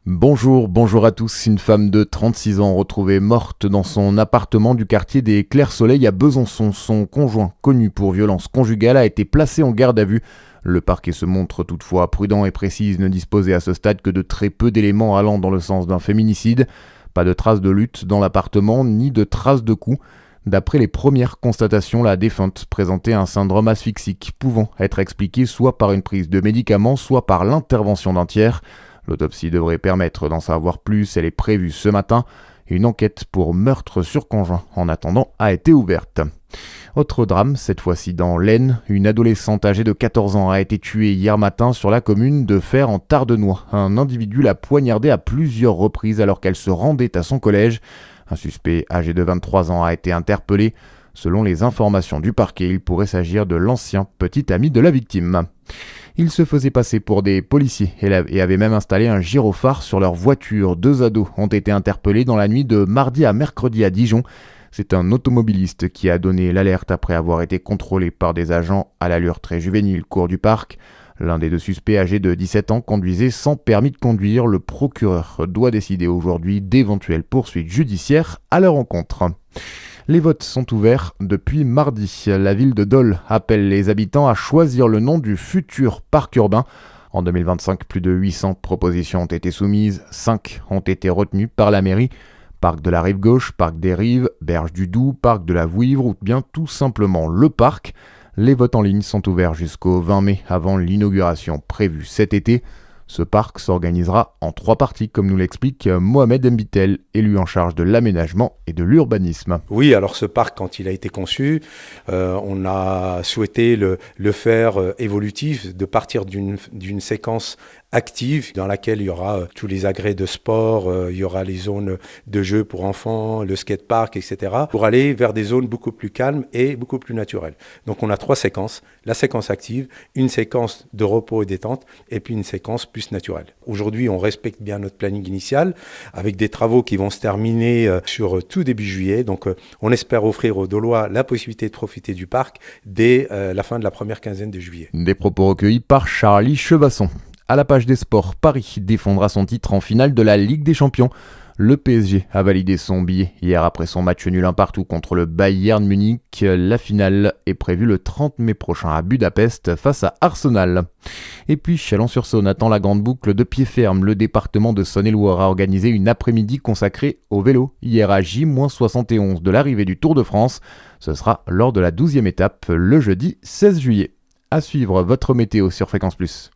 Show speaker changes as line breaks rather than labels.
Bonjour à tous. Une femme de 36 ans retrouvée morte dans son appartement du quartier des Clairs-Soleil à Besançon. Son conjoint, connu pour violence conjugale, a été placé en garde à vue. Le parquet se montre toutefois prudent et précise, ne disposait à ce stade que de très peu d'éléments allant dans le sens d'un féminicide. Pas de traces de lutte dans l'appartement, ni de traces de coups. D'après les premières constatations, la défunte présentait un syndrome asphyxique pouvant être expliqué soit par une prise de médicaments, soit par l'intervention d'un tiers. L'autopsie devrait permettre d'en savoir plus, elle est prévue ce matin. Une enquête pour meurtre sur conjoint, en attendant, a été ouverte. Autre drame, cette fois-ci dans l'Aisne, une adolescente âgée de 14 ans a été tuée hier matin sur la commune de Fère en Tardenois. Un individu l'a poignardée à plusieurs reprises alors qu'elle se rendait à son collège. Un suspect âgé de 23 ans a été interpellé. Selon les informations du parquet, il pourrait s'agir de l'ancien petit ami de la victime. Ils se faisaient passer pour des policiers et avaient même installé un gyrophare sur leur voiture. 2 ados ont été interpellés dans la nuit de mardi à mercredi à Dijon. C'est un automobiliste qui a donné l'alerte après avoir été contrôlé par des agents à l'allure très juvénile cours du parc. L'un des 2 suspects âgés de 17 ans conduisait sans permis de conduire. Le procureur doit décider aujourd'hui d'éventuelles poursuites judiciaires à leur encontre. Les votes sont ouverts depuis mardi. La ville de Dole appelle les habitants à choisir le nom du futur parc urbain. En 2025, plus de 800 propositions ont été soumises. 5 ont été retenues par la mairie. Parc de la Rive-Gauche, Parc des Rives, Berge du Doubs, Parc de la Vouivre ou bien tout simplement le parc. Les votes en ligne sont ouverts jusqu'au 20 mai avant l'inauguration prévue cet été. Ce parc s'organisera en 3 parties, comme nous l'explique Mohamed Mbitel, élu en charge de l'aménagement et de l'urbanisme.
Oui, alors ce parc, quand il a été conçu, on a souhaité le faire évolutif, de partir d'une séquence active dans laquelle il y aura tous les agrès de sport, il y aura les zones de jeux pour enfants, le skatepark, etc. pour aller vers des zones beaucoup plus calmes et beaucoup plus naturelles. Donc on a 3 séquences, la séquence active, une séquence de repos et détente et puis une séquence plus naturelle. Aujourd'hui, on respecte bien notre planning initial avec des travaux qui vont se terminer sur tout début juillet. Donc on espère offrir aux Dolois la possibilité de profiter du parc dès la fin de la première quinzaine de juillet.
Des propos recueillis par Charlie Chevasson. À la page des sports, Paris défendra son titre en finale de la Ligue des Champions. Le PSG a validé son billet hier après son match nul 1 partout contre le Bayern Munich. La finale est prévue le 30 mai prochain à Budapest face à Arsenal. Et puis Chalon-sur-Saône attend la grande boucle de pied ferme. Le département de Saône-et-Loire a organisé une après-midi consacrée au vélo. Hier à J-71 de l'arrivée du Tour de France. Ce sera lors de la 12e étape le jeudi 16 juillet. À suivre votre météo sur Fréquence Plus.